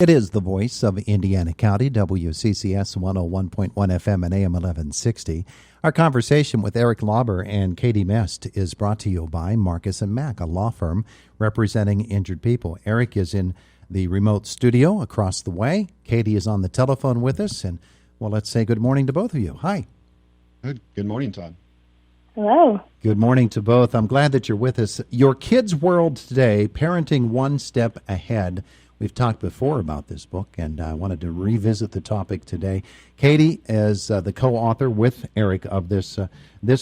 It is the voice of Indiana County, WCCS 101.1 FM and AM 1160. Our conversation with Erick Lauber and Katie Mest is brought to you by Marcus & Mack, a law firm representing injured people. Erick is in the remote studio across the way. Katie is on the telephone with us. And, well, let's say good morning to both of you. Hi. Good morning, Todd. Hello. Good morning to both. I'm glad that you're with us. Your kids' world today, parenting one step ahead. We've talked before about this book, and I wanted to revisit the topic today. Katie is the co-author with Erick of this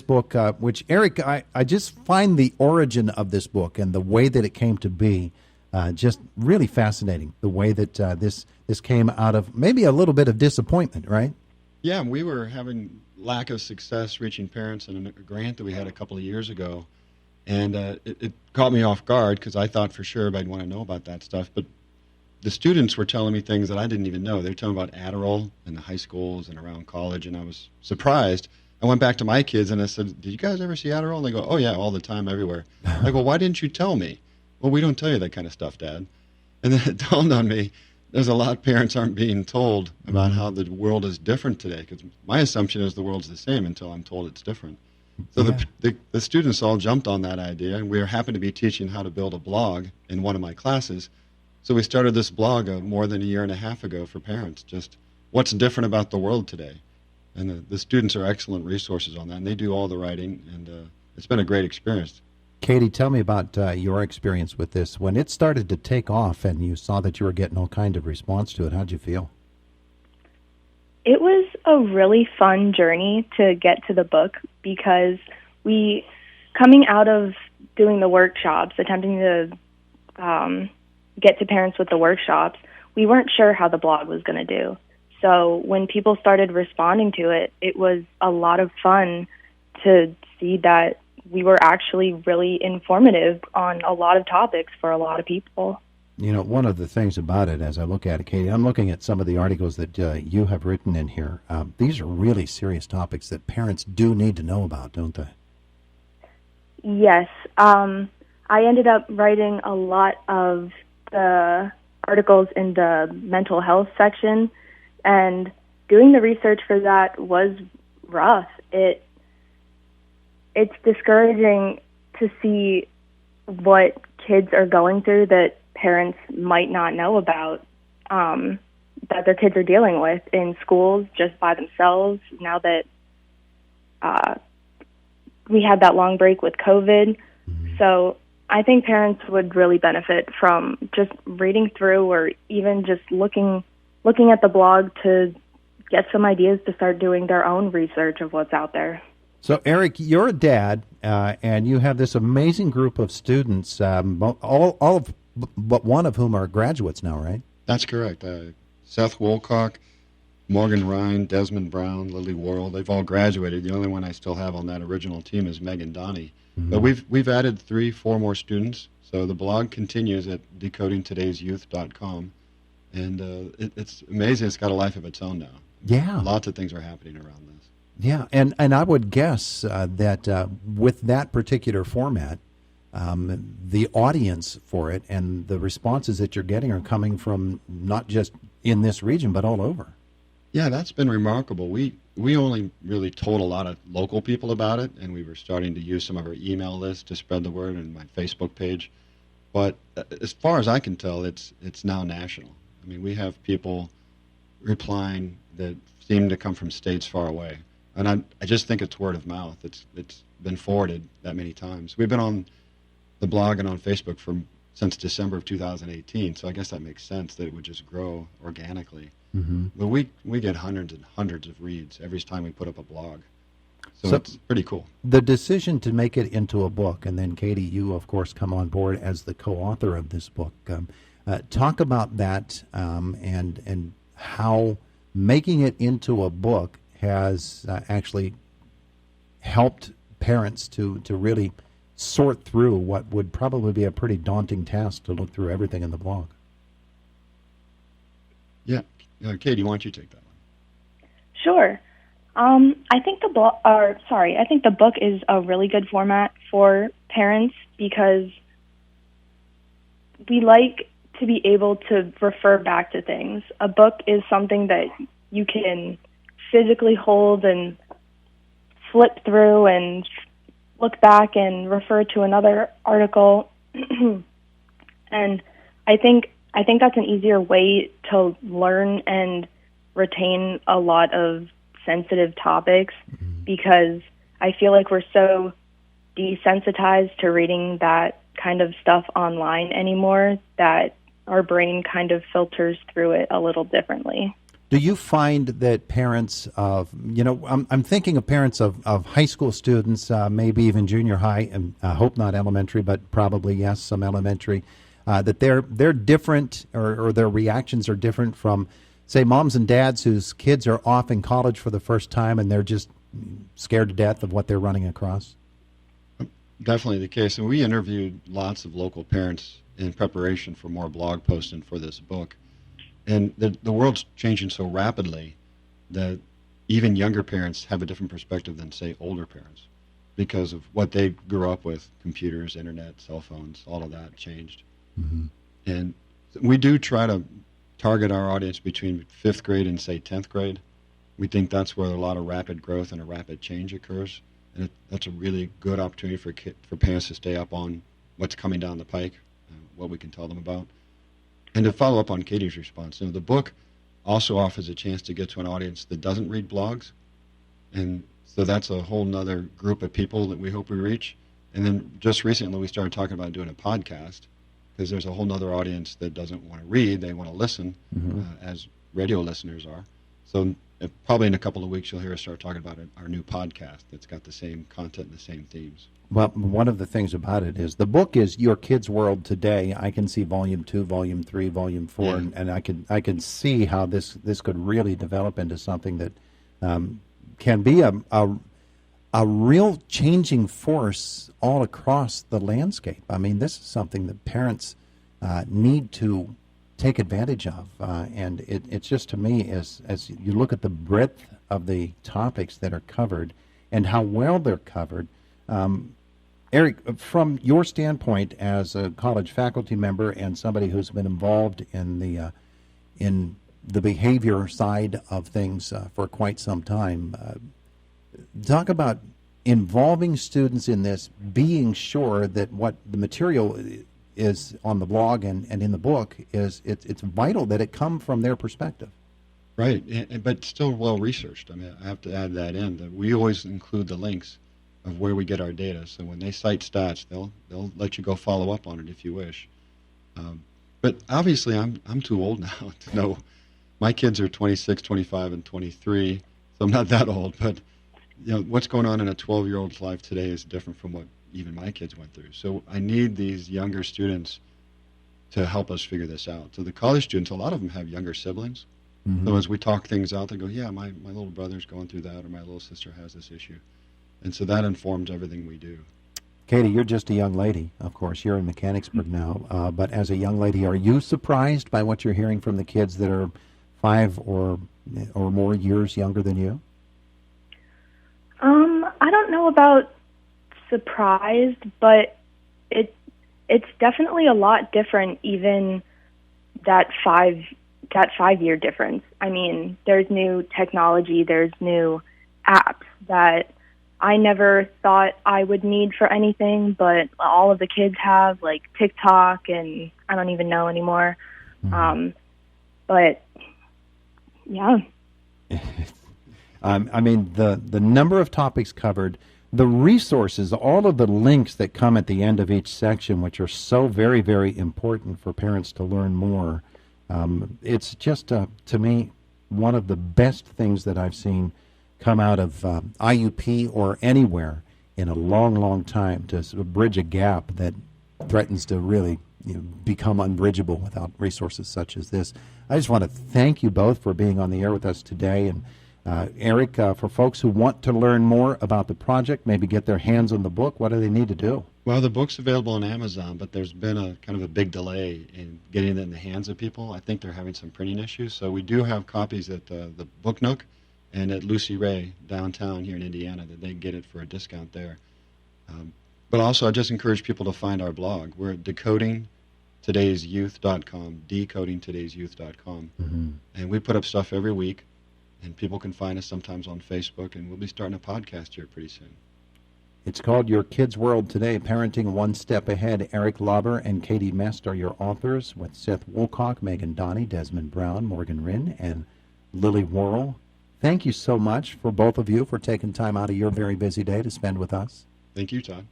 book, which, Erick, I just find the origin of this book and the way that it came to be just really fascinating, the way that this came out of maybe a little bit of disappointment, right? Yeah, we were having lack of success reaching parents in a grant that we had a couple of years ago, and it caught me off guard because I thought for sure I'd want to know about that stuff, but the students were telling me things that I didn't even know. They were telling me about Adderall in the high schools and around college, and I was surprised. I went back to my kids and I said, "Did you guys ever see Adderall?" And they go, "Oh, yeah, all the time, everywhere." I go, "Why didn't you tell me?" "Well, we don't tell you that kind of stuff, Dad." And then it dawned on me, there's a lot parents aren't being told about how the world is different today, because my assumption is the world's the same until I'm told it's different. So the students all jumped on that idea, and we happened to be teaching how to build a blog in one of my classes. So we started this blog more than a year and a half ago for parents, just what's different about the world today. And the students are excellent resources on that, and they do all the writing, and it's been a great experience. Katie, tell me about your experience with this. When it started to take off and you saw that you were getting all kind of response to it, how'd you feel? It was a really fun journey to get to the book because coming out of doing the workshops, attempting to get to parents with the workshops, we weren't sure how the blog was going to do. So when people started responding to it, it was a lot of fun to see that we were actually really informative on a lot of topics for a lot of people. You know, one of the things about it, as I look at it, Katie, I'm looking at some of the articles that you have written in here. These are really serious topics that parents do need to know about, don't they? Yes. I ended up writing a lot of the articles in the mental health section, and doing the research for that was rough. It's discouraging to see what kids are going through that parents might not know about, that their kids are dealing with in schools just by themselves. Now that we had that long break with COVID, so I think parents would really benefit from just reading through, or even just looking at the blog to get some ideas to start doing their own research of what's out there. So, Erick, you're a dad, and you have this amazing group of students, all of but one of whom are graduates now, right? That's correct. Seth Wolcock, Morgan Ryan, Desmond Brown, Lily Worrell, they've all graduated. The only one I still have on that original team is Megan Donnie. Mm-hmm. But we've added 3-4 more students, so the blog continues at decodingtoday'syouth.com, and it's amazing. It's got a life of its own now. Yeah. Lots of things are happening around this. Yeah, and I would guess that with that particular format, the audience for it and the responses that you're getting are coming from not just in this region, but all over. Yeah, that's been remarkable. We only really told a lot of local people about it, and we were starting to use some of our email list to spread the word and my Facebook page. But as far as I can tell, it's now national. I mean, we have people replying that seem to come from states far away. And I just think it's word of mouth. It's been forwarded that many times. We've been on the blog and on Facebook since December of 2018, so I guess that makes sense that it would just grow organically. Mm-hmm. But we get hundreds and hundreds of reads every time we put up a blog. So it's pretty cool. The decision to make it into a book, and then Katie, you of course come on board as the co-author of this book. Talk about that and how making it into a book has actually helped parents to really sort through what would probably be a pretty daunting task to look through everything in the blog. Yeah. Katie, why don't you take that one? Sure. I think the book is a really good format for parents because we like to be able to refer back to things. A book is something that you can physically hold and flip through and look back and refer to another article. And I think that's an easier way to learn and retain a lot of sensitive topics, because I feel like we're so desensitized to reading that kind of stuff online anymore that our brain kind of filters through it a little differently. Do you find that parents of, I'm thinking of parents of high school students, maybe even junior high, and I hope not elementary, but probably, yes, some elementary, that they're different, or their reactions are different from, say, moms and dads whose kids are off in college for the first time and they're just scared to death of what they're running across? Definitely the case. And we interviewed lots of local parents in preparation for more blog posts and for this book. And the world's changing so rapidly that even younger parents have a different perspective than, say, older parents, because of what they grew up with: computers, internet, cell phones, all of that changed. Mm-hmm. And we do try to target our audience between 5th grade and, say, 10th grade. We think that's where a lot of rapid growth and a rapid change occurs. And that's a really good opportunity for parents to stay up on what's coming down the pike, what we can tell them about. And to follow up on Katie's response, the book also offers a chance to get to an audience that doesn't read blogs. And so that's a whole nother group of people that we hope we reach. And then just recently we started talking about doing a podcast, because there's a whole nother audience that doesn't want to read, they want to listen, as radio listeners are. So probably in a couple of weeks you'll hear us start talking about our new podcast that's got the same content and the same themes. Well, one of the things about it is the book is Your Kid's World Today. I can see Volume 2, Volume 3, Volume 4, Yeah. and I can see how this could really develop into something that can be a real changing force all across the landscape. I mean, this is something that parents need to take advantage of, and it's just, to me, as you look at the breadth of the topics that are covered and how well they're covered. Erick, from your standpoint as a college faculty member and somebody who's been involved in the behavior side of things for quite some time, talk about involving students in this, being sure that what the material is on the blog and in the book is it's vital that it come from their perspective. Right, but still well researched. I mean, I have to add that in, that we always include the links of where we get our data. So when they cite stats, they'll let you go follow up on it if you wish. But obviously, I'm too old now to know. My kids are 26, 25, and 23, so I'm not that old. But what's going on in a 12-year-old's life today is different from what even my kids went through. So I need these younger students to help us figure this out. So the college students, a lot of them have younger siblings. Mm-hmm. So as we talk things out, they go, yeah, my little brother's going through that, or my little sister has this issue. And so that informs everything we do. Katie, you're just a young lady, of course. You're in Mechanicsburg now. But as a young lady, are you surprised by what you're hearing from the kids that are 5 or more years younger than you? I don't know about surprised, but it's definitely a lot different, even that 5-year difference. I mean, there's new technology, there's new apps that I never thought I would need for anything, but all of the kids have, like TikTok, and I don't even know anymore. Mm-hmm. But yeah. I mean, the number of topics covered, the resources, all of the links that come at the end of each section, which are so very, very important for parents to learn more. It's just, to me, one of the best things that I've seen come out of IUP or anywhere in a long, long time to sort of bridge a gap that threatens to really become unbridgeable without resources such as this. I just want to thank you both for being on the air with us today. And Erick, for folks who want to learn more about the project, maybe get their hands on the book, what do they need to do? Well, the book's available on Amazon, but there's been a kind of a big delay in getting it in the hands of people. I think they're having some printing issues. So we do have copies at the Book Nook and at Lucy Ray downtown here in Indiana, that they can get it for a discount there. But also, I just encourage people to find our blog. We're at today'syouth.com, decodingtoday'syouth.com. And we put up stuff every week, and people can find us sometimes on Facebook, and we'll be starting a podcast here pretty soon. It's called Your Kids' World Today, Parenting One Step Ahead. Erick Lauber and Katie Mest are your authors, with Seth Woolcock, Megan Donnie, Desmond Brown, Morgan Rinn, and Lily Worrell. Thank you so much for both of you for taking time out of your very busy day to spend with us. Thank you, Todd.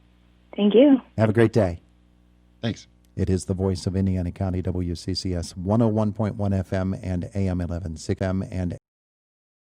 Thank you. Have a great day. Thanks. It is the voice of Indiana County, WCCS 101.1 FM and AM 1160 M and